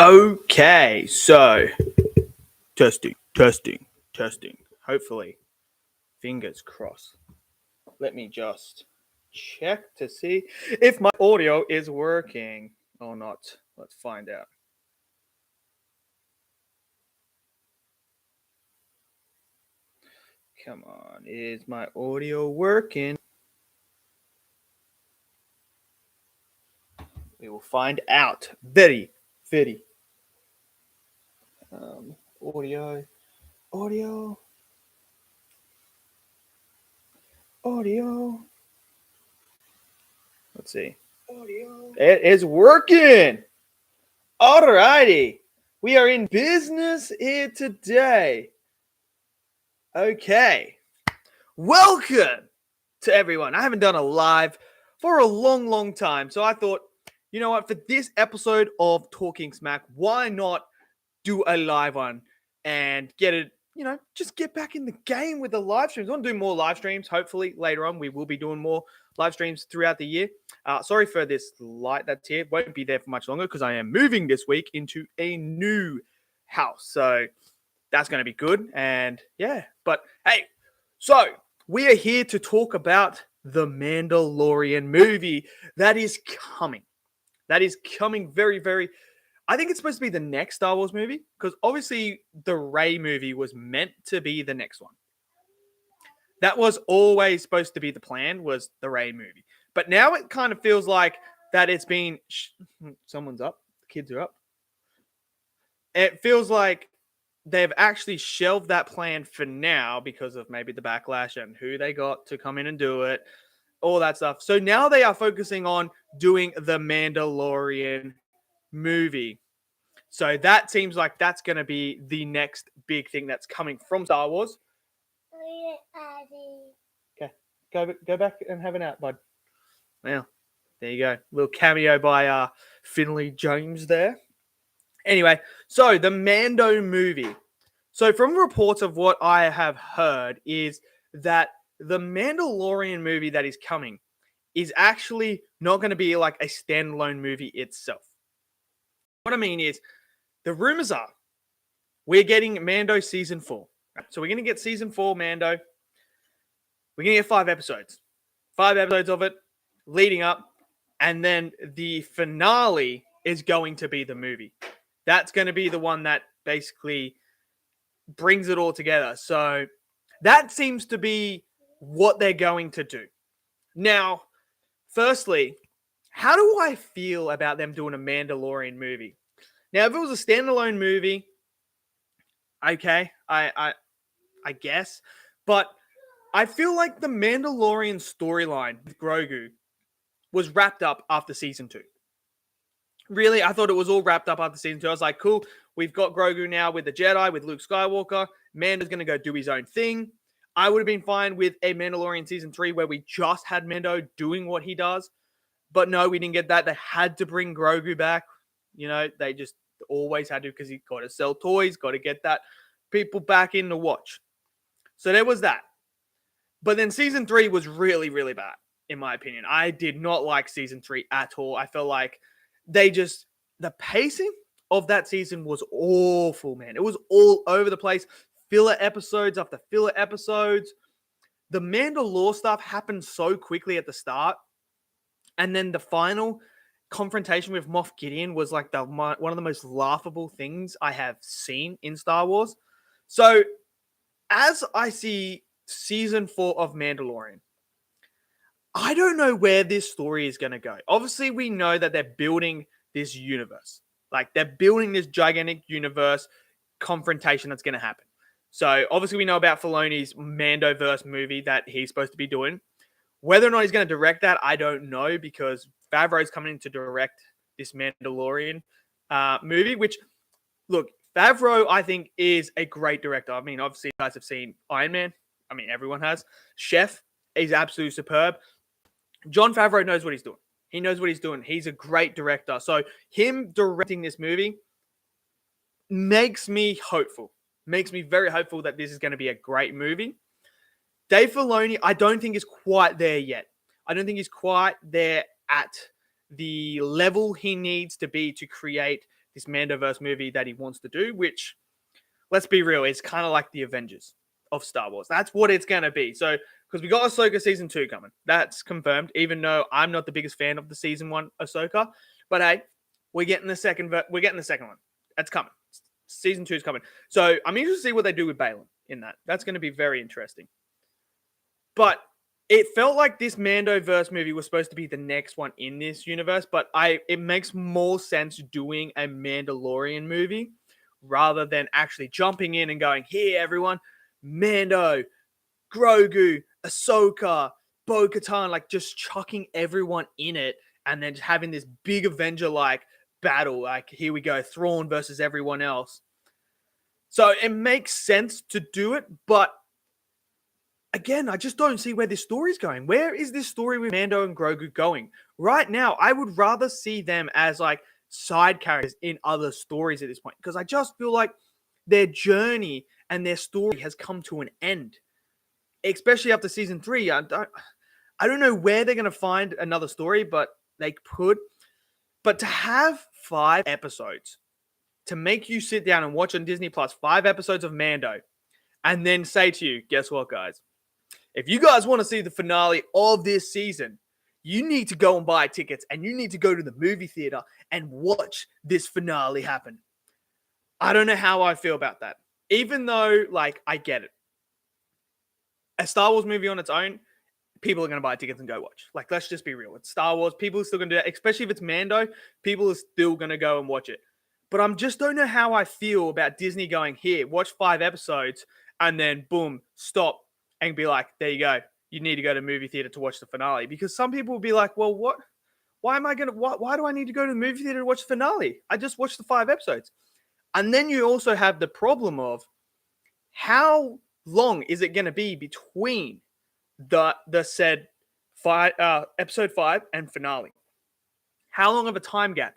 Okay, so testing. Hopefully, fingers crossed. Let me just check to see if my audio is working or not. Let's find out. Come on, is my audio working? We will find out very. Audio, audio, audio. Let's see. Audio. It is working. Alrighty. We are in business here today. Okay. Welcome to everyone. I haven't done a live for a long time. So I thought, you know what, for this episode of Talking Smack, why not do a live one and get it, just get back in the game with the live streams. I want to do more live streams. Hopefully later on, we will be doing more live streams throughout the year. Sorry for this light that's here. Won't be there for much longer because I am moving this week into a new house. So that's going to be good. And yeah, but hey, so we are here to talk about the Mandalorian movie that is coming. That is coming very. I think it's supposed to be the next Star Wars movie because obviously the Rey movie was meant to be the next one. That was always supposed to be the plan, was the Rey movie. But now it kind of feels like that it's been... Someone's up. The kids are up. It feels like they've actually shelved that plan for now because of maybe the backlash and who they got to come in and do it, all that stuff. So now they are focusing on doing the Mandalorian movie. So that seems like that's going to be the next big thing that's coming from Star Wars. Okay, go back and have an out, bud. Well, there you go. Little cameo by Finley James there. Anyway, so the Mando movie. So from reports of what I have heard is that the Mandalorian movie that is coming is actually not going to be like a standalone movie itself. What I mean is, the rumors are we're getting Mando season 4. So we're going to get season 4 Mando. We're going to get 5 episodes. 5 episodes of it leading up. And then the finale is going to be the movie. That's going to be the one that basically brings it all together. So that seems to be what they're going to do. Now, firstly, how do I feel about them doing a Mandalorian movie? Now, if it was a standalone movie, okay, I guess. But I feel like the Mandalorian storyline with Grogu was wrapped up after season 2. Really, I thought it was all wrapped up after season 2. I was like, cool, we've got Grogu now with the Jedi, with Luke Skywalker. Mando's going to go do his own thing. I would have been fine with a Mandalorian season 3 where we just had Mando doing what he does. But no, we didn't get that. They had to bring Grogu back. They just always had to because he got to sell toys, got to get that people back in to watch. So there was that. But then season 3 was really bad, in my opinion. I did not like season 3 at all. I felt like the pacing of that season was awful, man. It was all over the place. Filler episodes after filler episodes. The Mandalore stuff happened so quickly at the start. And then the final confrontation with Moff Gideon was like one of the most laughable things I have seen in Star Wars. So as I see season 4 of Mandalorian, I don't know where this story is going to go. Obviously, we know that they're building this universe. Like, they're building this gigantic universe confrontation that's going to happen. So, obviously, we know about Filoni's Mandoverse movie that he's supposed to be doing. Whether or not he's going to direct that, I don't know, because Favreau's coming in to direct this Mandalorian movie, which, look, Favreau, I think, is a great director. I mean, obviously, you guys have seen Iron Man. I mean, everyone has. Chef is absolutely superb. Jon Favreau knows what he's doing. He knows what he's doing. He's a great director. So him directing this movie makes me hopeful. Makes me very hopeful that this is going to be a great movie. Dave Filoni, I don't think is quite there yet. I don't think he's quite there at the level he needs to be to create this Mandoverse movie that he wants to do, which, let's be real, is kind of like the Avengers of Star Wars. That's what it's going to be. So, because we got Ahsoka season 2 coming. That's confirmed, even though I'm not the biggest fan of the season 1 Ahsoka. But hey, we're getting the second one. That's coming. Season 2 is coming. So I'm interested to see what they do with Balin in that. That's going to be very interesting. But it felt like this Mandoverse movie was supposed to be the next one in this universe, but it makes more sense doing a Mandalorian movie rather than actually jumping in and going, here, everyone, Mando, Grogu, Ahsoka, Bo-Katan, like just chucking everyone in it and then just having this big Avenger-like battle. Like, here we go, Thrawn versus everyone else. So it makes sense to do it, but again, I just don't see where this story's going. Where is this story with Mando and Grogu going? Right now, I would rather see them as like side characters in other stories at this point, because I just feel like their journey and their story has come to an end, especially after season 3. I don't know where they're going to find another story, but they could. But to have 5 episodes, to make you sit down and watch on Disney Plus 5 episodes of Mando, and then say to you, guess what, guys? If you guys want to see the finale of this season, you need to go and buy tickets and you need to go to the movie theater and watch this finale happen. I don't know how I feel about that. Even though, like, I get it. A Star Wars movie on its own, people are going to buy tickets and go watch. Like, let's just be real. It's Star Wars. People are still going to do that. Especially if it's Mando, people are still going to go and watch it. But I just don't know how I feel about Disney going, here, watch 5 episodes, and then, boom, stop, and be like, there you go. You need to go to the movie theater to watch the finale. Because some people will be like, well, what? Why do I need to go to the movie theater to watch the finale? I just watched the 5 episodes. And then you also have the problem of how long is it going to be between the said episode 5 and finale? How long of a time gap?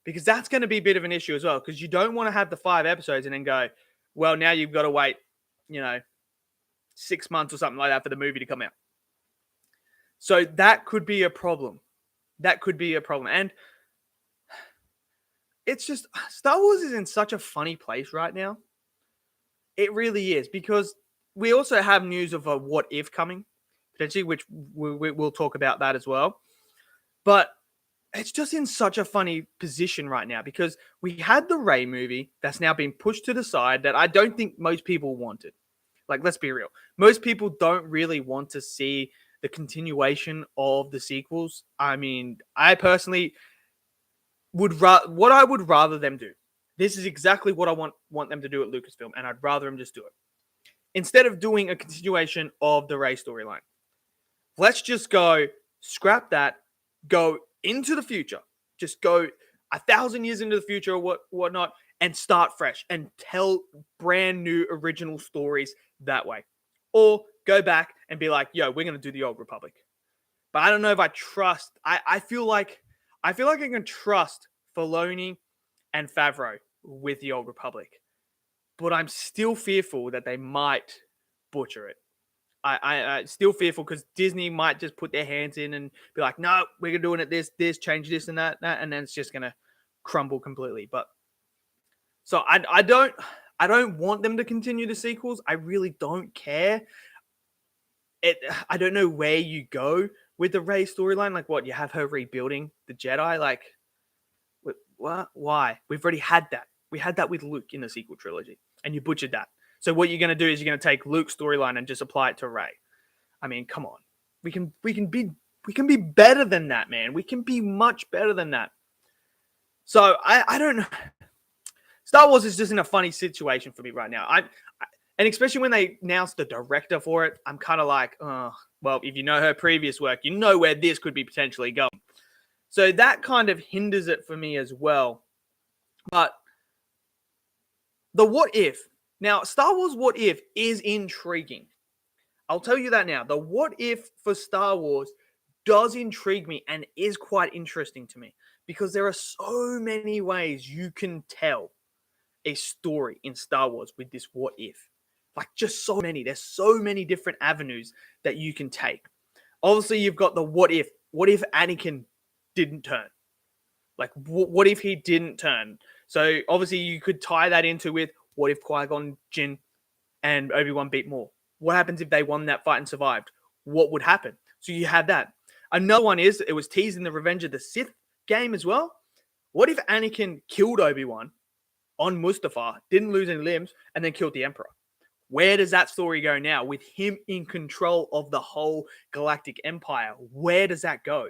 Because that's going to be a bit of an issue as well. Because you don't want to have the 5 episodes and then go, well, now you've got to wait, 6 months or something like that for the movie to come out. So that could be a problem. And it's just, Star Wars is in such a funny place right now. It really is. Because we also have news of a what if coming, potentially, which we'll talk about that as well. But it's just in such a funny position right now because we had the Rey movie that's now been pushed to the side that I don't think most people wanted. Like, let's be real. Most people don't really want to see the continuation of the sequels. I mean, I personally what I would rather them do. This is exactly what I want them to do at Lucasfilm, and I'd rather them just do it. Instead of doing a continuation of the Rey storyline, let's just go scrap that, go into the future, just go 1,000 years into the future or whatnot, and start fresh and tell brand new original stories that way. Or go back and be like, yo, we're going to do the Old Republic. But I don't know if I trust. I feel like I can trust Filoni and Favreau with the Old Republic. But I'm still fearful that they might butcher it. I still fearful because Disney might just put their hands in and be like, no, we're doing it this, change this and that, and then it's just going to crumble completely. But so I don't want them to continue the sequels. I really don't care. I don't know where you go with the Rey storyline. Like, what, you have her rebuilding the Jedi? Like, what? Why? We've already had that. We had that with Luke in the sequel trilogy, and you butchered that. So what you're going to do is you're going to take Luke's storyline and just apply it to Rey. I mean, come on. We can be better than that, man. We can be much better than that. So I don't know. Star Wars is just in a funny situation for me right now. And especially when they announced the director for it, I'm kind of like, oh, well, if you know her previous work, you know where this could be potentially going. So that kind of hinders it for me as well. But the what if. Now, Star Wars what if is intriguing. I'll tell you that now. The what if for Star Wars does intrigue me and is quite interesting to me because there are so many ways you can tell a story in Star Wars with this what if. Like, just so many. There's so many different avenues that you can take. Obviously, you've got the what if. What if Anakin didn't turn? Like, what if he didn't turn? So obviously you could tie that into with what if Qui-Gon Jinn and Obi-Wan beat Maul? What happens if they won that fight and survived? What would happen? So you had that. Another one is, it was teased in the Revenge of the Sith game as well. What if Anakin killed Obi-Wan on Mustafar, didn't lose any limbs, and then killed the Emperor? Where does that story go now with him in control of the whole galactic empire? Where does that go?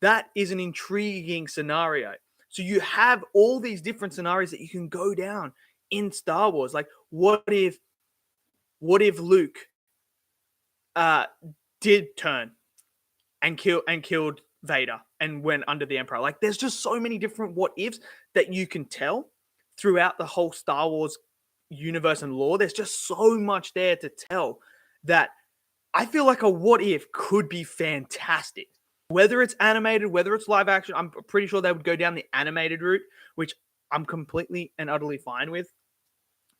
That is an intriguing scenario. So you have all these different scenarios that you can go down in Star Wars. Like, what if Luke did turn and killed Vader and went under the Emperor? Like, there's just so many different what ifs that you can tell throughout the whole Star Wars universe and lore. There's just so much there to tell that I feel like a what if could be fantastic. Whether it's animated, whether it's live action, I'm pretty sure they would go down the animated route, which I'm completely and utterly fine with.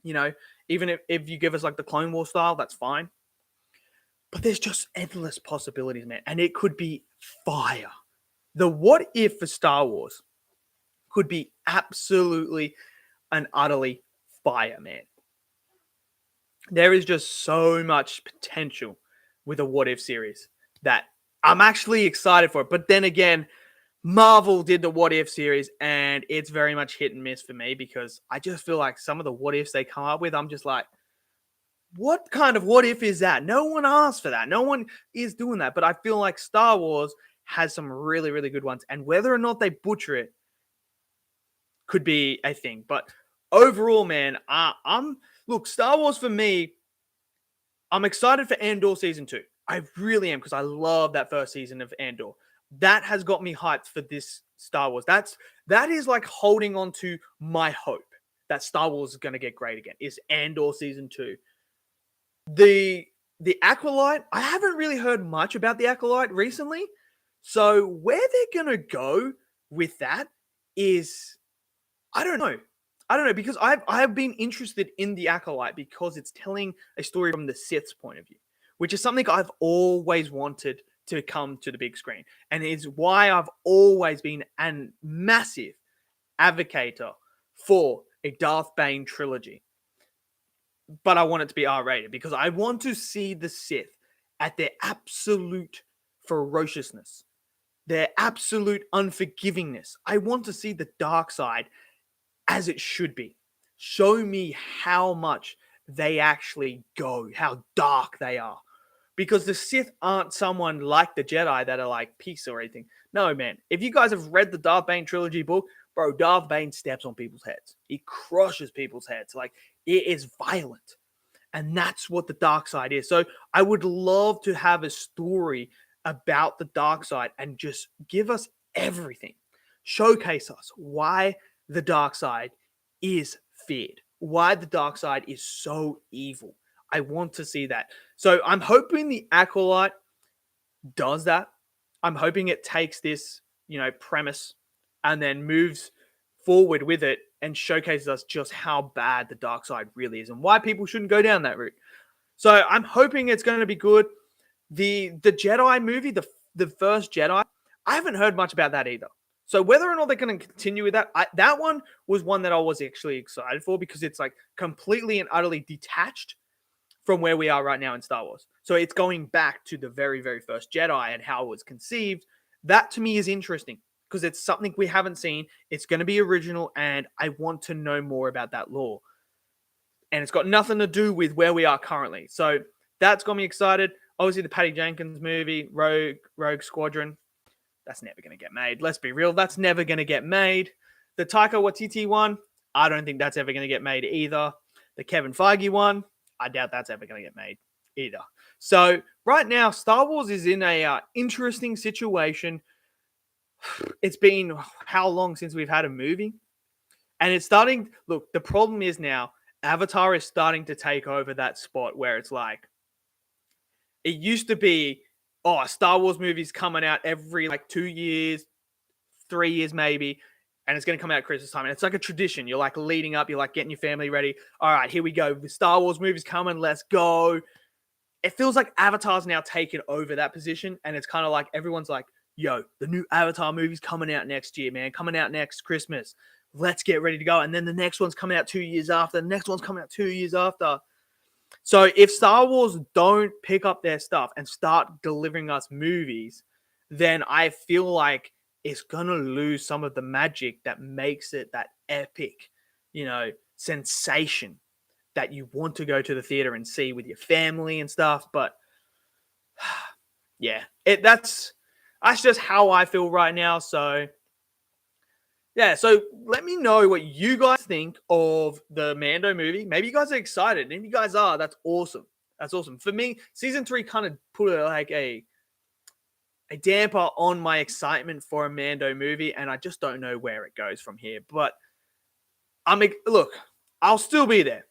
You know, even if you give us like the Clone Wars style, that's fine. But there's just endless possibilities, man. And it could be fire. The what if for Star Wars could be absolutely and utterly fire, man. There is just so much potential with a what if series that I'm actually excited for it. But then again, Marvel did the what if series and it's very much hit and miss for me because I just feel like some of the what ifs they come up with, I'm just like, what kind of what if is that? No one asked for that. No one is doing that. But I feel like Star Wars has some really, really good ones. And whether or not they butcher it could be a thing. But overall, man, look, Star Wars for me, I'm excited for Andor Season 2. I really am because I love that first season of Andor. That has got me hyped for this Star Wars. That is like holding on to my hope that Star Wars is going to get great again, is Andor Season 2. The Acolyte, I haven't really heard much about the Acolyte recently. So where they're going to go with that is, I don't know. Because I've been interested in the Acolyte because it's telling a story from the Sith's point of view, which is something I've always wanted to come to the big screen. And it's why I've always been a massive advocate for a Darth Bane trilogy. But I want it to be R-rated because I want to see the Sith at their absolute ferociousness, their absolute unforgivingness. I want to see the dark side as it should be. Show me how much they actually go, how dark they are. Because the Sith aren't someone like the Jedi that are like peace or anything. No, man. If you guys have read the Darth Bane trilogy book, bro, Darth Bane steps on people's heads. He crushes people's heads. Like, it is violent. And that's what the dark side is. So I would love to have a story about the dark side and just give us everything. Showcase us why the dark side is feared, why the dark side is so evil. I want to see that. So I'm hoping the Acolyte does that. I'm hoping it takes this, premise and then moves forward with it and showcases us just how bad the dark side really is and why people shouldn't go down that route. So I'm hoping it's going to be good. The Jedi movie, the first Jedi, I haven't heard much about that either. So whether or not they're going to continue with that, that one was one that I was actually excited for because it's like completely and utterly detached from where we are right now in Star Wars. So it's going back to the very, very first Jedi and how it was conceived. That to me is interesting because it's something we haven't seen. It's going to be original and I want to know more about that lore. And it's got nothing to do with where we are currently. So that's got me excited. Obviously the Patty Jenkins movie, Rogue Squadron, that's never going to get made. Let's be real. That's never going to get made. The Taika Waititi one, I don't think that's ever going to get made either. The Kevin Feige one, I doubt that's ever going to get made either. So right now, Star Wars is in a interesting situation. It's been how long since we've had a movie? And it's starting, look, the problem is now, Avatar is starting to take over that spot where it's like, it used to be, Star Wars movies coming out every 2 years, 3 years maybe, and it's going to come out at Christmas time. And it's like a tradition. You're like leading up, you're like getting your family ready. All right, here we go. The Star Wars movies coming, let's go. It feels like Avatar's now taken over that position, and it's kind of like everyone's like, yo, the new Avatar movie's coming out next year, man, coming out next Christmas. Let's get ready to go. And then the next one's coming out 2 years after. The next one's coming out 2 years after. So if Star Wars don't pick up their stuff and start delivering us movies, then I feel like it's going to lose some of the magic that makes it that epic, sensation that you want to go to the theater and see with your family and stuff. But yeah, that's just how I feel right now. So yeah, so let me know what you guys think of the Mando movie. Maybe you guys are excited. And if you guys are, that's awesome. That's awesome. For me, season 3 kind of put a damper on my excitement for a Mando movie, and I just don't know where it goes from here. But I'll still be there.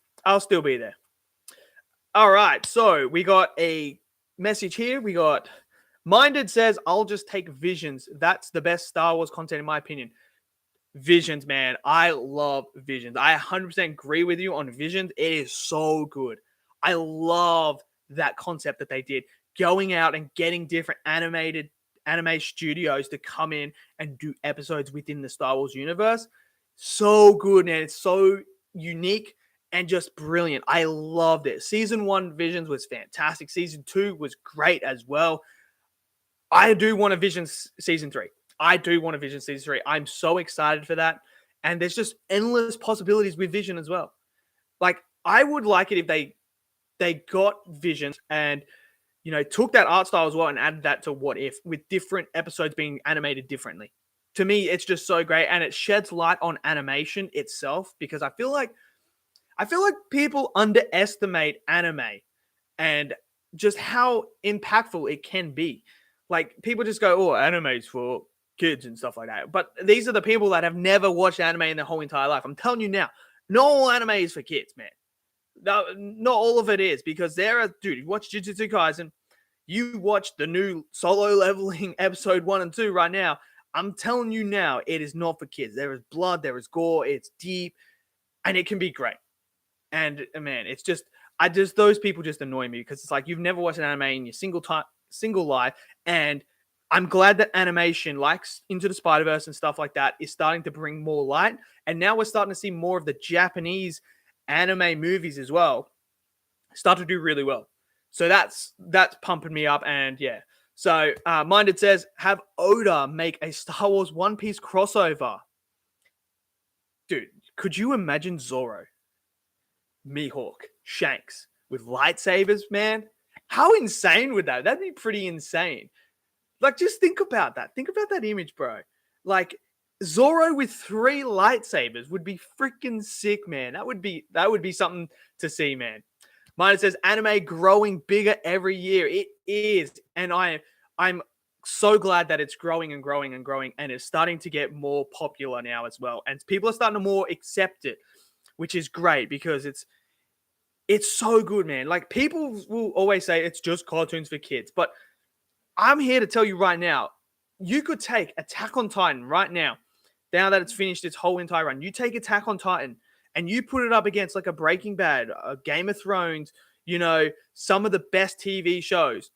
All right, so we got a message here. We got Minded says, I'll just take Visions. That's the best Star Wars content in my opinion. Visions, man. I love Visions. I 100% agree with you on Visions. It is so good. I love that concept that they did. Going out and getting different anime studios to come in and do episodes within the Star Wars universe. So good, man. It's so unique and just brilliant. I loved it. Season 1 Visions was fantastic. Season 2 was great as well. I do want a Visions Season 3. I'm so excited for that. And there's just endless possibilities with Vision as well. Like, I would like it if they got Visions and, took that art style as well and added that to What If, with different episodes being animated differently. To me, it's just so great. And it sheds light on animation itself, because I feel like people underestimate anime and just how impactful it can be. Like, people just go, oh, anime's for kids and stuff like that. But these are the people that have never watched anime in their whole entire life. I'm telling you now, not all anime is for kids, man. No, not all of it is, because you watch Jujutsu Kaisen, you watch the new Solo Leveling episode 1 and 2 right now. I'm telling you now, it is not for kids. There is blood, there is gore, it's deep, and it can be great. And man, it's just, those people just annoy me, because it's like, you've never watched an anime in your single life. And I'm glad that animation, like Into the Spider-Verse and stuff like that, is starting to bring more light. And now we're starting to see more of the Japanese anime movies as well start to do really well. So that's pumping me up. And yeah, so Minded says, have Oda make a Star Wars One Piece crossover. Dude, could you imagine Zoro, Mihawk, Shanks with lightsabers, man? How insane would that? That'd be pretty insane. Like, just think about that. Think about that image, bro. Like, Zoro with 3 lightsabers would be freaking sick, man. That would be something to see, man. Mine says, anime growing bigger every year. It is. And I'm so glad that it's growing and growing and growing, and it's starting to get more popular now as well. And people are starting to more accept it, which is great, because it's so good, man. Like, people will always say it's just cartoons for kids, but I'm here to tell you right now, you could take Attack on Titan right now that it's finished its whole entire run. You take Attack on Titan and you put it up against like a Breaking Bad, a Game of Thrones, some of the best TV shows.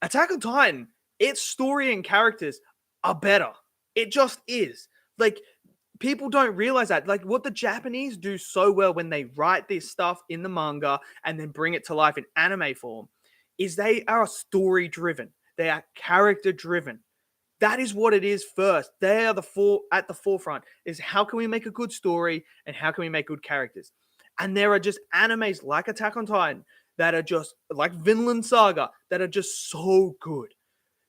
Attack on Titan, its story and characters are better. It just is. Like, people don't realize that. Like, what the Japanese do so well when they write this stuff in the manga and then bring it to life in anime form is they are story driven. They are character driven. That is what it is first. They are at the forefront, is how can we make a good story and how can we make good characters? And there are just animes like Attack on Titan that are just like Vinland Saga that are just so good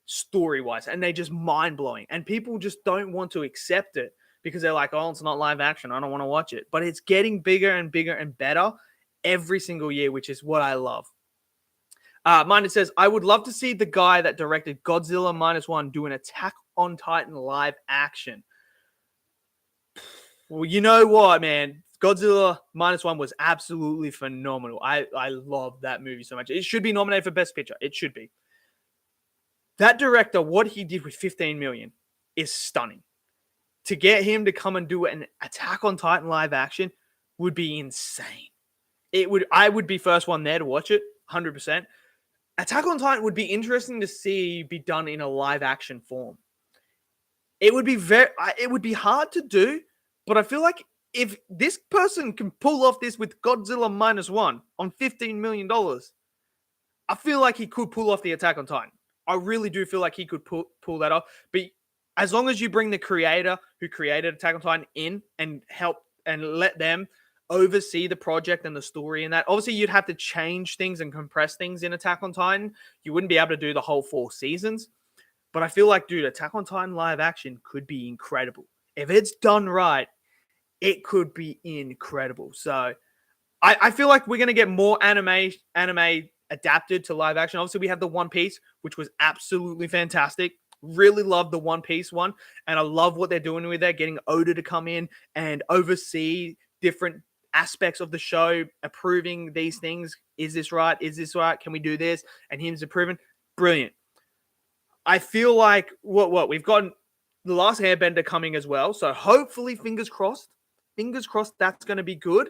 story-wise, and they just mind-blowing. And people just don't want to accept it because they're like, oh, it's not live action, I don't want to watch it. But it's getting bigger and bigger and better every single year, which is what I love. Minded says, I would love to see the guy that directed Godzilla -1 do an Attack on Titan live action. Well, you know what, man? Godzilla -1 was absolutely phenomenal. I love that movie so much. It should be nominated for Best Picture. It should be. That director, what he did with 15 million is stunning. To get him to come and do an Attack on Titan live action would be insane. I would be first one there to watch it, 100%. Attack on Titan would be interesting to see be done in a live action form. It would be hard to do, but I feel like if this person can pull off this with Godzilla -1 on $15 million, I feel like he could pull off the Attack on Titan. I really do feel like he could pull that off. But as long as you bring the creator who created Attack on Titan in and help and let them oversee the project and the story and that, obviously you'd have to change things and compress things in Attack on Titan. You wouldn't be able to do the whole 4 seasons. But I feel like, dude, Attack on Titan live action could be incredible. If it's done right, it could be incredible. So I feel like we're going to get more anime adapted to live action. Obviously, we have the One Piece, which was absolutely fantastic. Really love the One Piece one. And I love what they're doing with that, getting Oda to come in and oversee different aspects of the show, approving these things. Is this right? Is this right? Can we do this? And him's approving. Brilliant. I feel like what we've got the Last Airbender coming as well. So hopefully, fingers crossed, that's going to be good.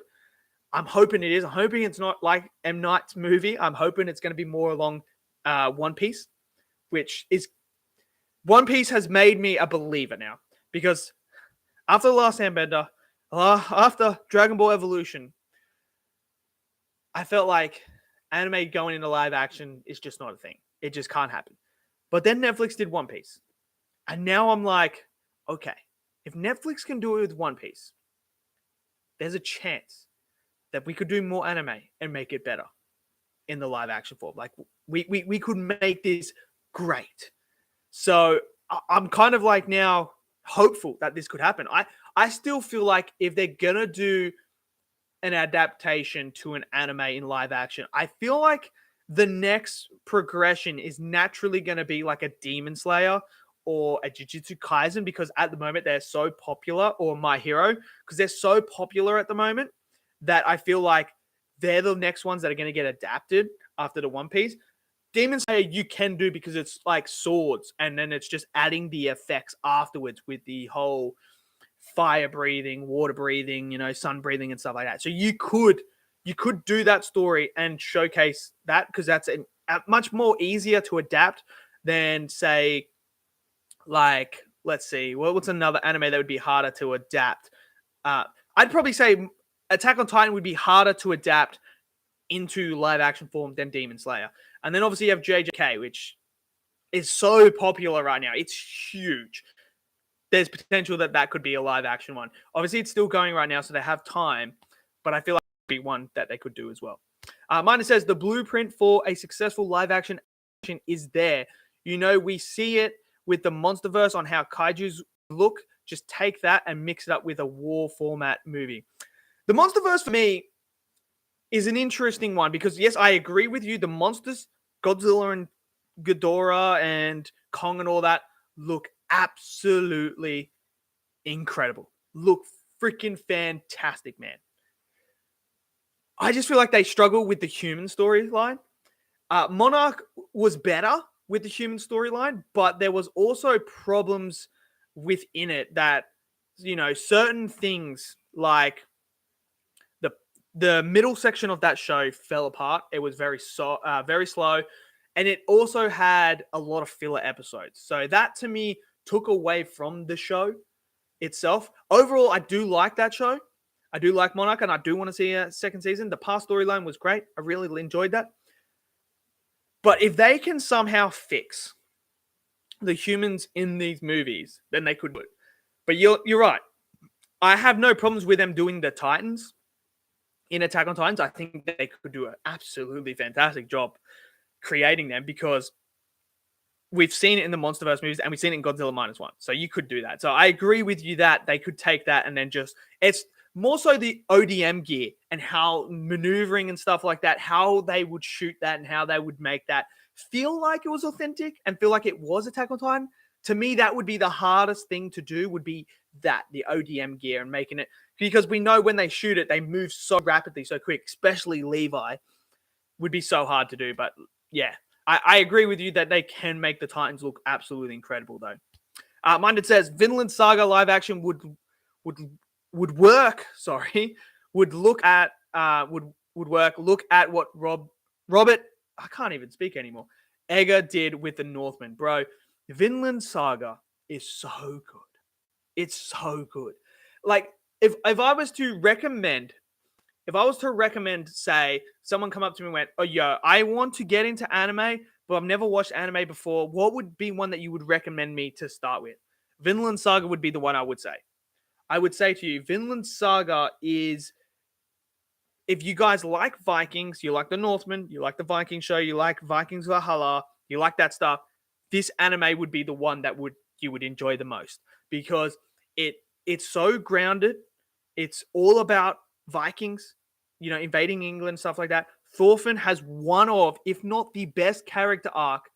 I'm hoping it is. I'm hoping it's not like M. Night's movie. I'm hoping it's going to be more along One Piece, which is One Piece has made me a believer now, because after The Last Airbender, after Dragon Ball Evolution, I felt like anime going into live action is just not a thing. It just can't happen. But then Netflix did One Piece. And now I'm like, okay, if Netflix can do it with One Piece, there's a chance that we could do more anime and make it better in the live action form. Like, we could make this great. So I'm kind of like now hopeful that this could happen. I still feel like if they're going to do an adaptation to an anime in live action, I feel like the next progression is naturally going to be like a Demon Slayer or a Jujutsu Kaisen, because at the moment they're so popular, or My Hero, because they're so popular at the moment that I feel like they're the next ones that are going to get adapted after the One Piece. Demon Slayer you can do because it's like swords, and then it's just adding the effects afterwards with the whole fire breathing, water breathing, sun breathing and stuff like that. So you could do that story and showcase that, because that's a much more easier to adapt than, say, like, let's see, what's another anime that would be harder to adapt? I'd probably say Attack on Titan would be harder to adapt into live action form than Demon Slayer. And then obviously you have JJK, which is so popular right now. It's huge. There's potential that could be a live action one. Obviously it's still going right now, so they have time, but I feel like it would be one that they could do as well. Mine says the blueprint for a successful live action is there. We see it with the MonsterVerse on how kaijus look. Just take that and mix it up with a war format movie. The MonsterVerse for me is an interesting one because, yes, I agree with you. The monsters, Godzilla and Ghidorah and Kong and all that, look absolutely incredible. Look freaking fantastic, man. I just feel like they struggle with the human storyline. Monarch was better with the human storyline, but there was also problems within it that, certain things like the middle section of that show fell apart. It was very slow, and it also had a lot of filler episodes. So that to me took away from the show itself. Overall, I do like that show. I do like Monarch, and I do want to see a second season. The past storyline was great. I really enjoyed that. But if they can somehow fix the humans in these movies, then they could do it. But you're right. I have no problems with them doing the Titans in Attack on Titans. I think they could do an absolutely fantastic job creating them, because we've seen it in the MonsterVerse movies and we've seen it in Godzilla -1. So you could do that. So I agree with you that they could take that and then it's more so the ODM gear and how maneuvering and stuff like that, how they would shoot that and how they would make that feel like it was authentic and feel like it was Attack on Titan. To me, that would be the hardest thing to do, would be the ODM gear and making it, because we know when they shoot it, they move so rapidly, so quick, especially Levi, would be so hard to do. But yeah, I agree with you that they can make the Titans look absolutely incredible, though. Minded says Vinland Saga live action would work. Sorry, would work. Look at what Robert I can't even speak anymore. Egger did with the Northman, bro. Vinland Saga is so good. It's so good. Like if I was to recommend, say, someone come up to me and went, "Oh, yo, I want to get into anime, but I've never watched anime before. What would be one that you would recommend me to start with?" Vinland Saga would be the one I would say. I would say to you, Vinland Saga is, if you guys like Vikings, you like the Northmen, you like the Viking show, you like Vikings Valhalla, you like that stuff, this anime would be the one that you would enjoy the most, because it's so grounded. It's all about Vikings, invading England, stuff like that. Thorfinn has one of, if not the best character arc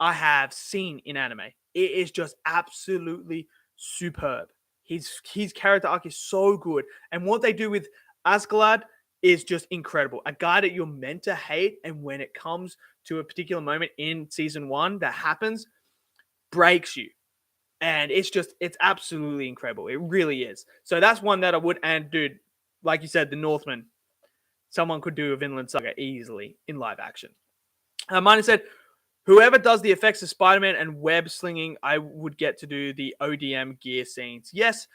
I have seen in anime. It is just absolutely superb. His character arc is so good, and what they do with Asgard is just incredible. A guy that you're meant to hate, and when it comes to a particular moment in season 1 that happens, breaks you. And it's absolutely incredible. It really is. So that's one that I would, and dude, like you said, the Northman, someone could do a Vinland Saga easily in live action. Mine said, whoever does the effects of Spider-Man and web slinging, I would get to do the ODM gear scenes. Yes.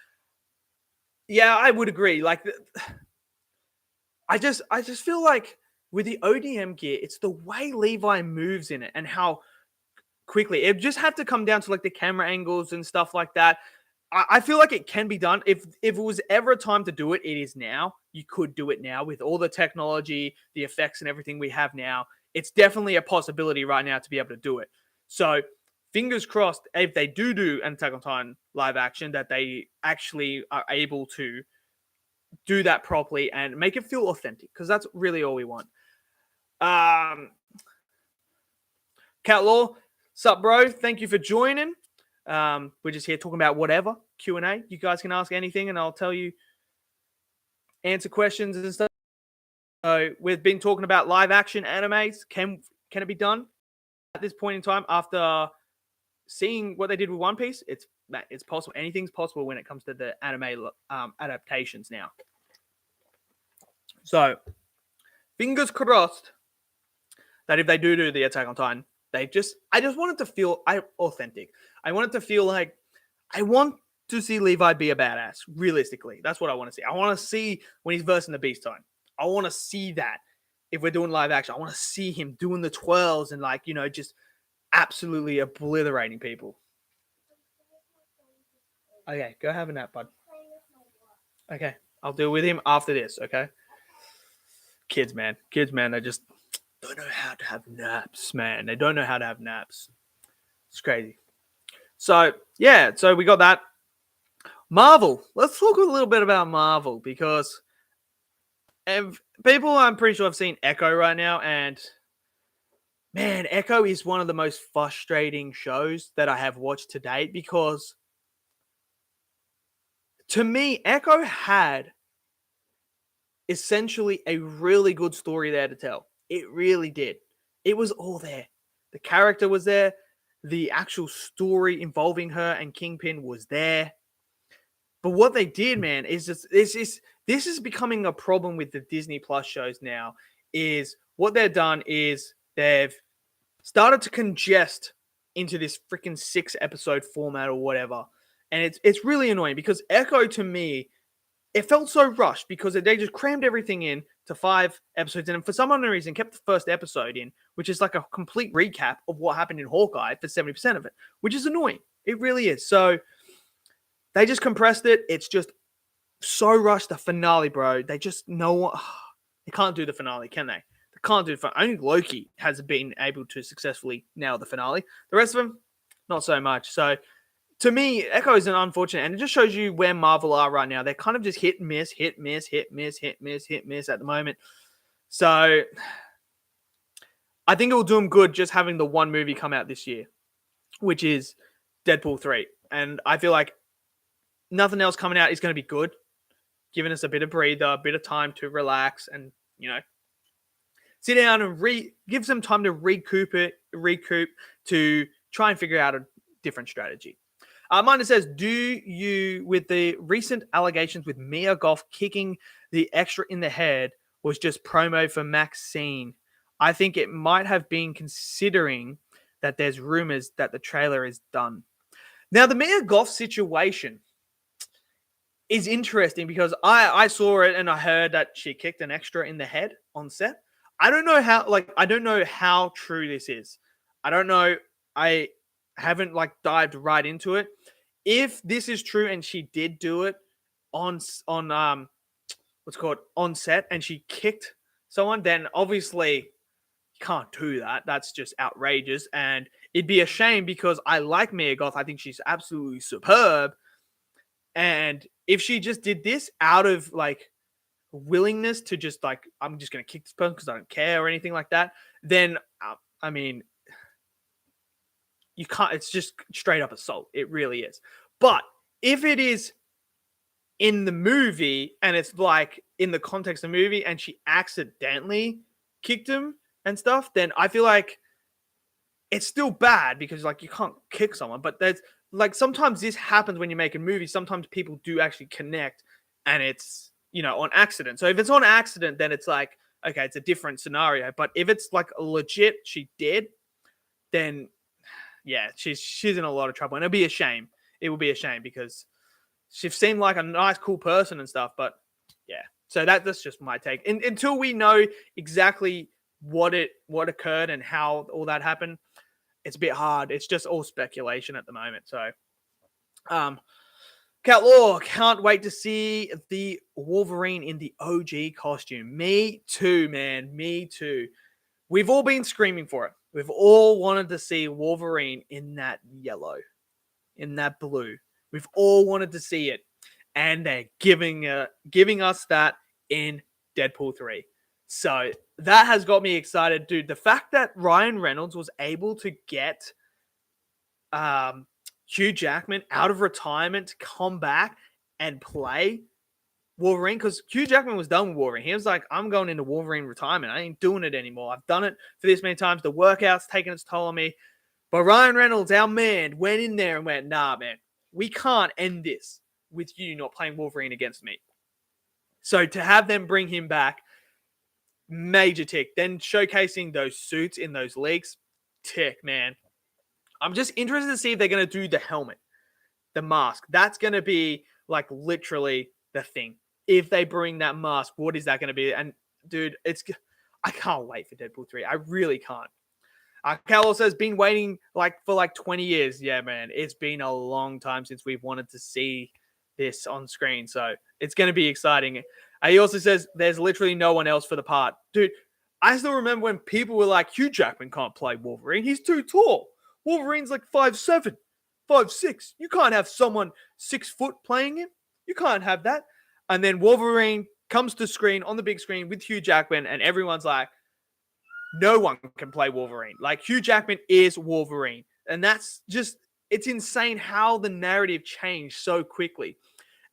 Yeah, I would agree. Like, I just feel like with the ODM gear, it's the way Levi moves in it and how quickly. It just had to come down to like the camera angles and stuff like that. I feel like it can be done. If it was ever a time to do it, it is now. You could do it now with all the technology, the effects and everything we have now. It's definitely a possibility right now to be able to do it. So fingers crossed, if they do an Attack on Titan live action, that they actually are able to do that properly and make it feel authentic, because that's really all we want. Cat Law, sup, bro? Thank you for joining. We're just here talking about whatever, Q&A. You guys can ask anything and I'll tell you, answer questions and stuff. So we've been talking about live action animes. Can it be done at this point in time after seeing what they did with One Piece? It's possible. Anything's possible when it comes to the anime adaptations now. So fingers crossed that if they do the Attack on Titan, I just want it to feel authentic. I want it to feel like I want to see Levi be a badass. Realistically, that's what I want to see. I want to see when he's versing the Beast Time. I want to see that if we're doing live action. I want to see him doing the twirls and just absolutely obliterating people. Okay, go have a nap, bud. Okay, I'll deal with him after this. Okay. Kids, man, they just don't know how to have naps, man. They don't know how to have naps. It's crazy. So, yeah, so we got that. Marvel. Let's talk a little bit about Marvel, because people, I'm pretty sure, have seen Echo right now, and man, Echo is one of the most frustrating shows that I have watched to date, because to me, Echo had essentially a really good story there to tell. It really did. It was all there. The character was there. The actual story involving her and Kingpin was there. But what they did, man, is just this is becoming a problem with the Disney Plus shows now. Is what they've done is they've started to congest into this freaking 6-episode format or whatever. And it's really annoying, because Echo, to me, it felt so rushed, because they just crammed everything in to 5 episodes, and for some unknown reason kept the first episode in, which is like a complete recap of what happened in Hawkeye for 70% of it, which is annoying. It really is. So they just compressed it. It's just so rushed. The finale, bro. They just know what. They can't do the finale, can they? They can't do the finale. Only Loki has been able to successfully nail the finale. The rest of them, not so much. So to me, Echo is an unfortunate, and it just shows you where Marvel are right now. They're kind of just hit and miss, hit, miss, hit, miss, hit, miss, hit, miss at the moment. So I think it will do them good just having the one movie come out this year, which is Deadpool 3. And I feel like nothing else coming out is going to be good, giving us a bit of breather, a bit of time to relax and, sit down and give some time to recoup, to try and figure out a different strategy. Mine says, do you, with the recent allegations with Mia Goth kicking the extra in the head, was just promo for Maxine? I think it might have been considering that there's rumors that the trailer is done. Now, the Mia Goth situation is interesting because I saw it and I heard that she kicked an extra in the head on set. I don't know how true this is. I don't know. I haven't dived right into it. If this is true and she did do it on what's called on set and she kicked someone, then obviously you can't do that. That's just outrageous. And it'd be a shame because I like Mia Goth. I think she's absolutely superb. And if she just did this out of willingness to just I'm just going to kick this person because I don't care or anything like that, then I mean, you can't, it's just straight up assault. It really is. But if it is in the movie and it's in the context of the movie and she accidentally kicked him and stuff, then I feel like it's still bad because you can't kick someone. But there's sometimes this happens when you make a movie. Sometimes people do actually connect and it's, on accident. So if it's on accident, then it's okay, it's a different scenario. But if it's legit, she did, then yeah, she's in a lot of trouble. And it'll be a shame. It will be a shame because she seemed like a nice, cool person and stuff. But yeah, so that's just my take. Until we know exactly what occurred and how all that happened, it's a bit hard. It's just all speculation at the moment. So, Cat Law, can't wait to see the Wolverine in the OG costume. Me too, man. Me too. We've all been screaming for it. We've all wanted to see Wolverine in that yellow, in that blue. We've all wanted to see it. And they're giving us that in Deadpool 3. So that has got me excited, dude. The fact that Ryan Reynolds was able to get Hugh Jackman out of retirement to come back and play Wolverine, because Hugh Jackman was done with Wolverine. He was like, I'm going into Wolverine retirement. I ain't doing it anymore. I've done it for this many times. The workout's taken its toll on me. But Ryan Reynolds, our man, went in there and went, nah, man, we can't end this with you not playing Wolverine against me. So to have them bring him back, major tick. Then showcasing those suits in those leaks, tick, man. I'm just interested to see if they're going to do the helmet, the mask. That's going to be literally the thing. If they bring that mask, what is that going to be? And dude, I can't wait for Deadpool 3. I really can't. Carlos says, been waiting for 20 years. Yeah, man, it's been a long time since we've wanted to see this on screen. So it's going to be exciting. He also says there's literally no one else for the part. Dude, I still remember when people were like, Hugh Jackman can't play Wolverine. He's too tall. Wolverine's 5'7", 5'6". You can't have someone 6 foot playing him. You can't have that. And then Wolverine comes to screen on the big screen with Hugh Jackman, and everyone's like, no one can play Wolverine. Hugh Jackman is Wolverine. And that's just, it's insane how the narrative changed so quickly.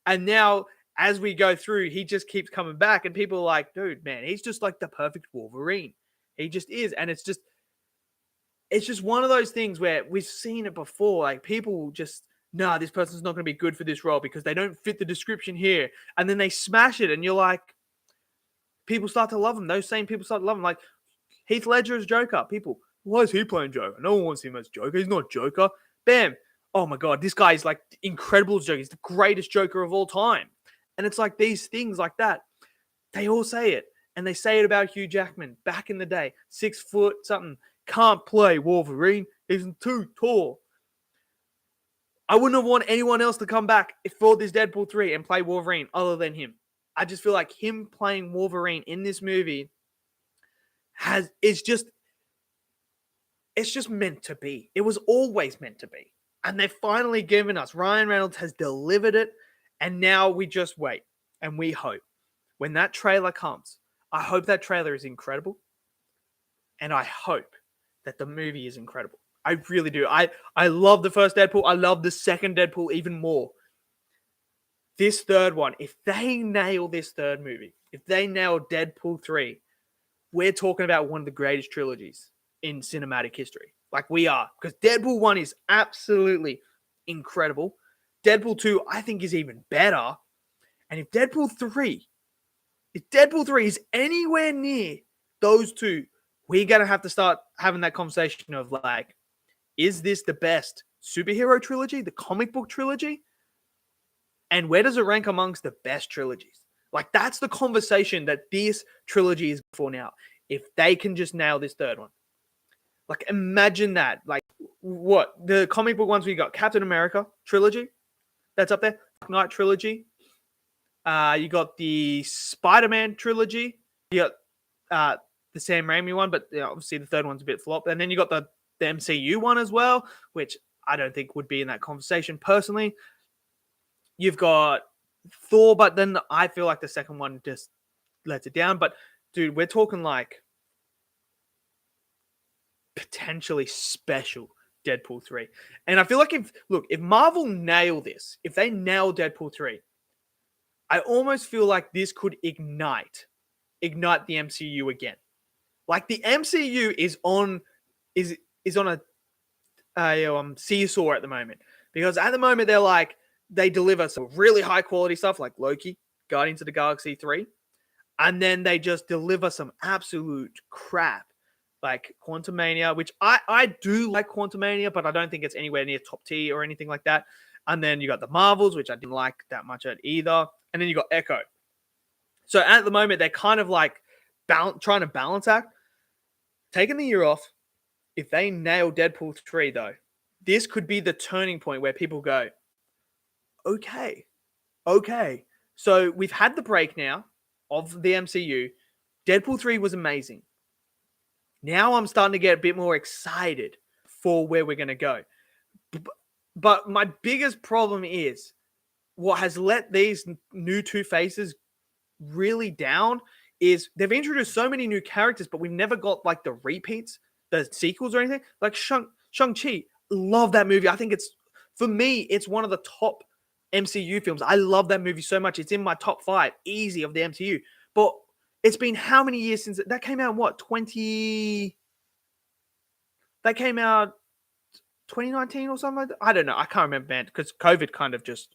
And now, as we go through, he just keeps coming back, and people are like, dude, man, he's just the perfect Wolverine. He just is. And it's just one of those things where we've seen it before. People just, this person's not going to be good for this role because they don't fit the description here. And then they smash it, and you're like, people start to love him. Those same people start to love him. Heath Ledger as Joker. People, why is he playing Joker? No one wants him as Joker. He's not Joker. Bam. Oh my God, this guy is incredible as Joker. He's the greatest Joker of all time. And it's these things like that. They all say it. And they say it about Hugh Jackman back in the day. 6 foot something. Can't play Wolverine. He's too tall. I wouldn't have wanted anyone else to come back for this Deadpool 3 and play Wolverine other than him. I just feel like him playing Wolverine in this movie it's just meant to be. It was always meant to be. And they've finally given us. Ryan Reynolds has delivered it. And now we just wait. And we hope. When that trailer comes, I hope that trailer is incredible. And I hope that the movie is incredible. I really do. I love the first Deadpool. I love the second Deadpool even more. This third one, if they nail this third movie, if they nail Deadpool 3, we're talking about one of the greatest trilogies in cinematic history. We are. Because Deadpool 1 is absolutely incredible. Deadpool 2, I think, is even better. And if Deadpool 3 is anywhere near those two, we're going to have to start having that conversation of like, is this the best superhero trilogy, the comic book trilogy? And where does it rank amongst the best trilogies? Like, that's the conversation that this trilogy is for now. If they can just nail this third one. Like, imagine that. Like, what? The comic book ones we got, Captain America trilogy. That's up there. Dark Knight trilogy. You got the Spider-Man trilogy. You got the Sam Raimi one, but obviously the third one's a bit flop. And then you got the MCU one as well, which I don't think would be in that conversation personally. You've got Thor, but then I feel like the second one just lets it down. But dude, we're talking like potentially special Deadpool 3. And I feel like if Marvel nail this, if they nail Deadpool 3, I almost feel like this could ignite the MCU again. Like the MCU is on a seesaw at the moment, because at the moment they deliver some really high quality stuff like Loki, Guardians of the Galaxy 3, and then they just deliver some absolute crap like Quantumania, which I do like Quantumania, but I don't think it's anywhere near top tier or anything like that. And then you got the Marvels, which I didn't like that much at either. And then you got Echo. So at the moment, they're kind of like trying to balance act. Taking the year off, if they nail Deadpool 3, though, this could be the turning point where people go, okay. So we've had the break now of the MCU. Deadpool 3 was amazing. Now I'm starting to get a bit more excited for where we're going to go. But my biggest problem is what has let these new two faces really down is they've introduced so many new characters, but we've never got like the repeats, the sequels or anything. Like Shang-Chi, love that movie. I think for me, it's one of the top MCU films. I love that movie so much. It's in my top 5 easy of the MCU. But it's been how many years since that came out? What, 2019 or something like that? I don't know. I can't remember, man, because COVID kind of just,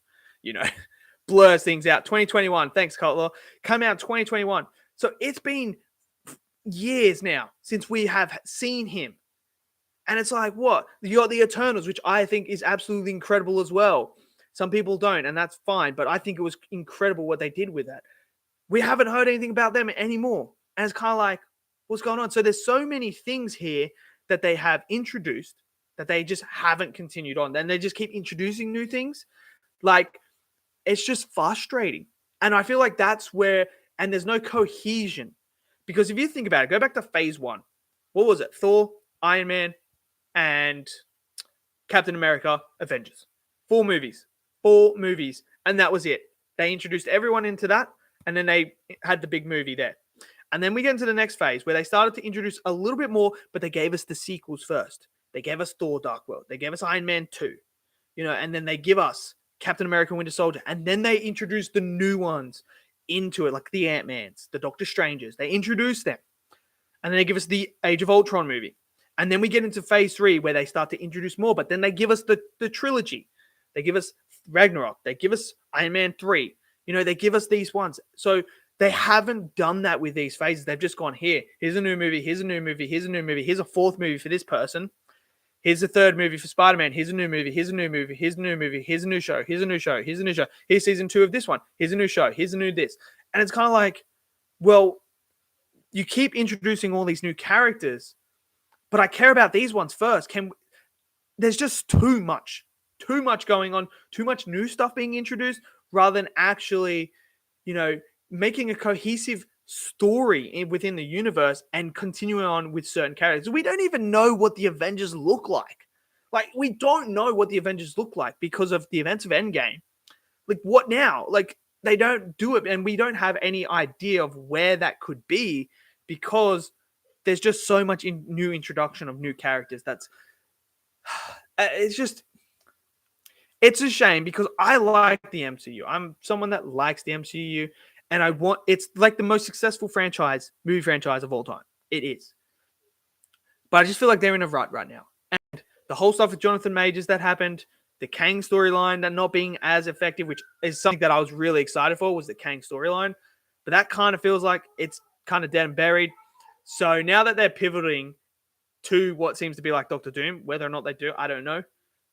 blurs things out. 2021. Thanks, Cutler. Come out 2021. So it's been years now since we have seen him. And it's like, what? You got the Eternals, which I think is absolutely incredible as well. Some people don't, and that's fine. But I think it was incredible what they did with that. We haven't heard anything about them anymore. And it's kind of like, what's going on? So there's so many things here that they have introduced that they just haven't continued on. Then they just keep introducing new things. Like, it's just frustrating. And I feel like that's where, and there's no cohesion. Because if you think about it, go back to phase 1. What was it? Thor, Iron Man, and Captain America, Avengers. 4 movies. And that was it. They introduced everyone into that, and then they had the big movie there. And then we get into the next phase where they started to introduce a little bit more, but they gave us the sequels first. They gave us Thor Dark World. They gave us Iron Man 2. And then they give us Captain America Winter Soldier. And then they introduce the new ones into it, like the Ant-Mans, the Doctor Strangers. They introduce them. And then they give us the Age of Ultron movie. And then we get into phase 3 where they start to introduce more, but then they give us the trilogy. They give us Ragnarok. They give us Iron Man 3. They give us these ones. So they haven't done that with these phases. They've just gone, here's a new movie, here's a new movie, here's a new movie, here's a 4th movie for this person. Here's the 3rd movie for Spider-Man. Here's a new movie. Here's a new movie. Here's a new movie. Here's a new show. Here's a new show. Here's a new show. Here's season 2 of this one. Here's a new show. Here's a new this. And it's kind of like, well, you keep introducing all these new characters, but I care about these ones first. There's just too much going on, too much new stuff being introduced rather than actually, making a cohesive story within the universe and continuing on with certain characters. We don't even know what the Avengers look like. Like, we don't know what the Avengers look like because of the events of Endgame. Like, what now? Like, they don't do it, and we don't have any idea of where that could be because there's just so much new introduction of new characters. That's it's a shame because I like the MCU. I'm someone that likes the MCU. And it's like the most successful movie franchise of all time. It is. But I just feel like they're in a rut right now. And the whole stuff with Jonathan Majors that happened, the Kang storyline that not being as effective, which is something that I was really excited for, was the Kang storyline. But that kind of feels like it's kind of dead and buried. So now that they're pivoting to what seems to be like Doctor Doom, whether or not they do, I don't know.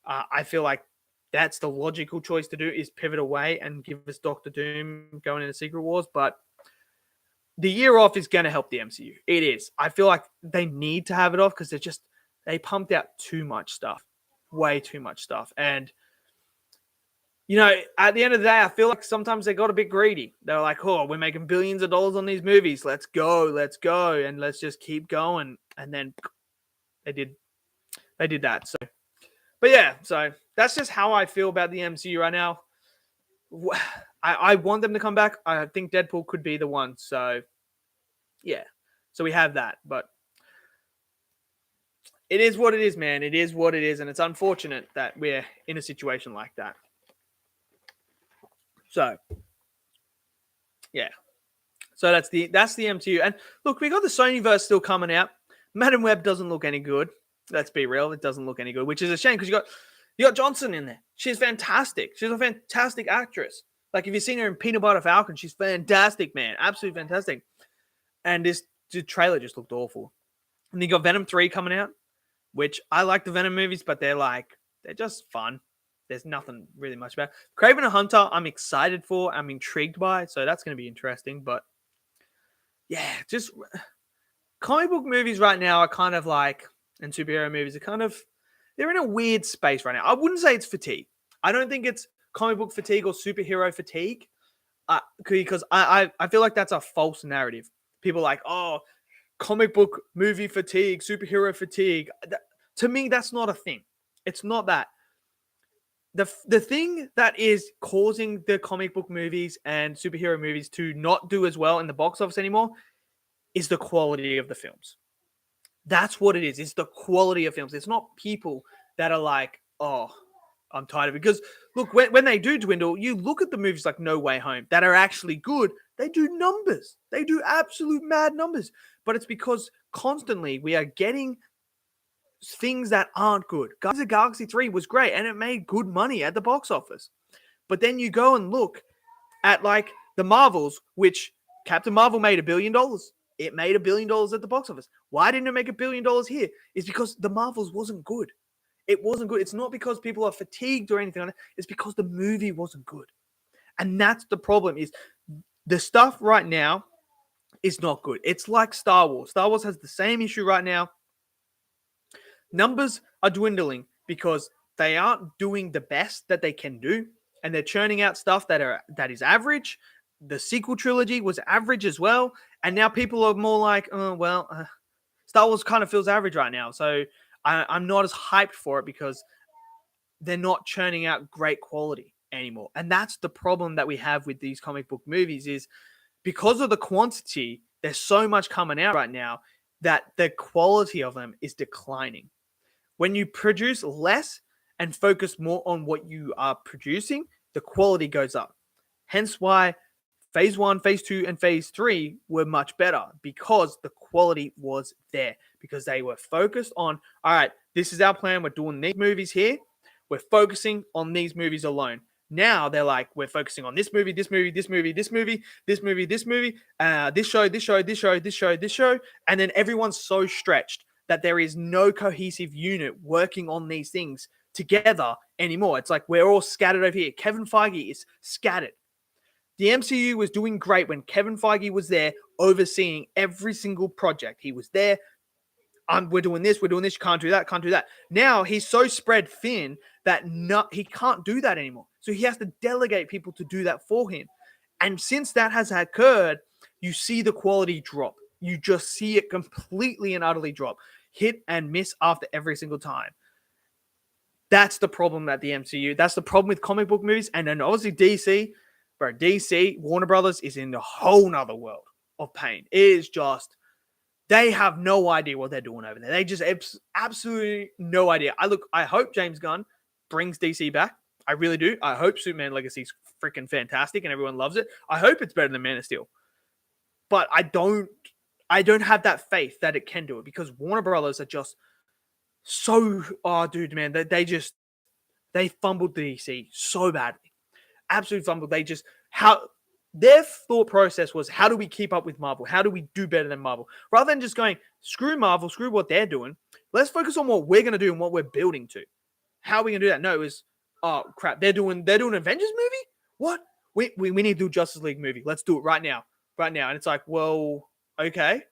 I feel like that's the logical choice to do, is pivot away and give us Doctor Doom going into Secret Wars. But the year off is going to help the MCU. It is. I feel like they need to have it off because they pumped out too much stuff, way too much stuff. And, you know, at the end of the day, I feel like sometimes they got a bit greedy. They're like, oh, we're making billions of dollars on these movies. Let's go. And let's just keep going. And then they did that. So, but yeah, so that's just how I feel about the MCU right now. I want them to come back. I think Deadpool could be the one. So, yeah. So we have that. But it is what it is, man. It is what it is. And it's unfortunate that we're in a situation like that. So, yeah. So that's the MCU. And look, we got the Sonyverse still coming out. Madam Web doesn't look any good. Let's be real. It doesn't look any good, which is a shame because you got Johnson in there. She's fantastic. She's a fantastic actress. Like, if you've seen her in Peanut Butter Falcon, she's fantastic, man. Absolutely fantastic. And the trailer just looked awful. And you got Venom 3 coming out, which I like the Venom movies, but they're just fun. There's nothing really much about it. Kraven the Hunter, I'm excited for. I'm intrigued by. So that's going to be interesting. But yeah, just comic book movies right now are kind of like, and superhero movies are they're in a weird space right now. I wouldn't say it's fatigue. I don't think it's comic book fatigue or superhero fatigue, because I feel like that's a false narrative. People are like, oh, comic book movie fatigue, superhero fatigue. To me, that's not a thing. It's not that. The thing that is causing the comic book movies and superhero movies to not do as well in the box office anymore is the quality of the films. That's what it is. It's the quality of films. It's not people that are like, oh, I'm tired of it. Because look, when they do dwindle, you look at the movies like No Way Home that are actually good. They do numbers. They do absolute mad numbers. But it's because constantly we are getting things that aren't good. Guardians of the Galaxy 3 was great and it made good money at the box office. But then you go and look at like the Marvels, which Captain Marvel made $1 billion. It made $1 billion at the box office. Why didn't it make $1 billion here? It's because the Marvels wasn't good. It wasn't good. It's not because people are fatigued or anything like that. It's because the movie wasn't good. And that's the problem, is the stuff right now is not good. It's like Star Wars. Star Wars has the same issue right now. Numbers are dwindling because they aren't doing the best that they can do. And they're churning out stuff that is average. The sequel trilogy was average as well. And now people are more like, Star Wars kind of feels average right now. So I'm not as hyped for it because they're not churning out great quality anymore. And that's the problem that we have with these comic book movies, is because of the quantity, there's so much coming out right now that the quality of them is declining. When you produce less and focus more on what you are producing, the quality goes up. Hence why Phase 1, Phase 2, and Phase 3 were much better, because the quality was there. Because they were focused on, all right, this is our plan. We're doing these movies here. We're focusing on these movies alone. Now they're like, we're focusing on this movie, this movie, this movie, this movie, this movie, this movie, this show, this show, this show, this show, this show. And then everyone's so stretched that there is no cohesive unit working on these things together anymore. It's like we're all scattered over here. Kevin Feige is scattered. The MCU was doing great when Kevin Feige was there overseeing every single project. He was there. We're doing this. You can't do that. Now he's so spread thin that he can't do that anymore. So he has to delegate people to do that for him. And since that has occurred, you see the quality drop. You just see it completely and utterly drop. Hit and miss after every single time. That's the problem at the MCU. That's the problem with comic book movies. And then obviously DC. Bro, DC, Warner Brothers is in a whole nother world of pain. It is just, they have no idea what they're doing over there. They just absolutely no idea. I hope James Gunn brings DC back. I really do. I hope Superman Legacy is freaking fantastic and everyone loves it. I hope it's better than Man of Steel. But I don't have that faith that it can do it, because Warner Brothers are just so, dude, man, they fumbled DC so badly. Absolutely fumbled. Their thought process was, how do we keep up with Marvel? How do we do better than Marvel? Rather than just going, screw Marvel, screw what they're doing. Let's focus on what we're going to do and what we're building to. How are we going to do that? No, it was, oh, crap. They're doing an Avengers movie? What? We need to do a Justice League movie. Let's do it right now. Right now. And it's like, well, okay.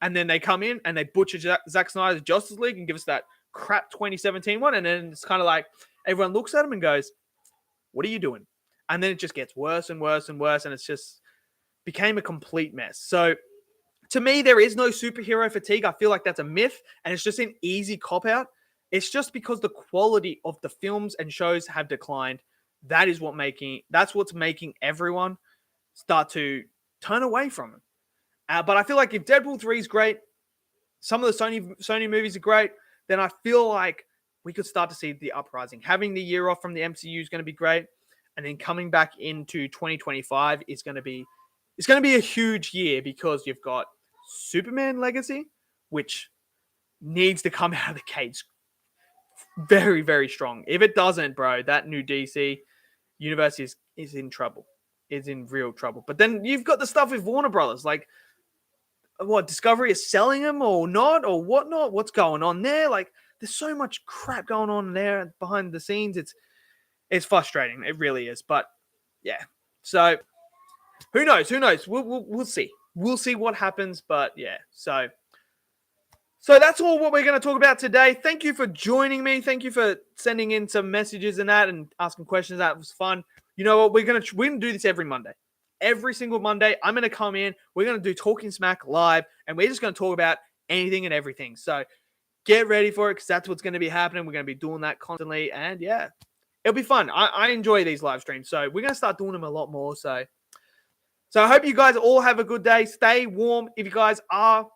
And then they come in and they butcher Zack Snyder's Justice League and give us that crap 2017 one. And then it's kind of like, everyone looks at him and goes, what are you doing? And then it just gets worse and worse and worse. And it's just became a complete mess. So to me, there is no superhero fatigue. I feel like that's a myth. And it's just an easy cop-out. It's just because the quality of the films and shows have declined. That's what's making everyone start to turn away from it. But I feel like if Deadpool 3 is great, some of the Sony movies are great, then I feel like we could start to see the uprising. Having the year off from the MCU is going to be great. And then coming back into 2025 is going to be a huge year because you've got Superman Legacy, which needs to come out of the gates very, very strong. If it doesn't, bro, that new DC universe is in trouble. Is in real trouble. But then you've got the stuff with Warner Brothers, like what Discovery is selling them or not or whatnot. What's going on there? Like, there's so much crap going on there behind the scenes. It's frustrating. It really is. But yeah. So who knows? We'll see. We'll see what happens. But yeah. So that's all what we're going to talk about today. Thank you for joining me. Thank you for sending in some messages and that and asking questions. That was fun. You know what? We're gonna do this every Monday. Every single Monday, I'm going to come in. We're going to do Talking Smack live, and we're just going to talk about anything and everything. So get ready for it because that's what's going to be happening. We're going to be doing that constantly, and yeah, it'll be fun. I enjoy these live streams, so we're going to start doing them a lot more. So I hope you guys all have a good day. Stay warm if you guys are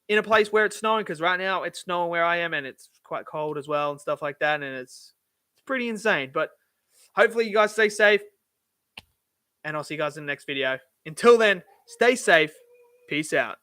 in a place where it's snowing, because right now it's snowing where I am, and it's quite cold as well and stuff like that, and it's pretty insane. But hopefully you guys stay safe, and I'll see you guys in the next video. Until then, stay safe. Peace out.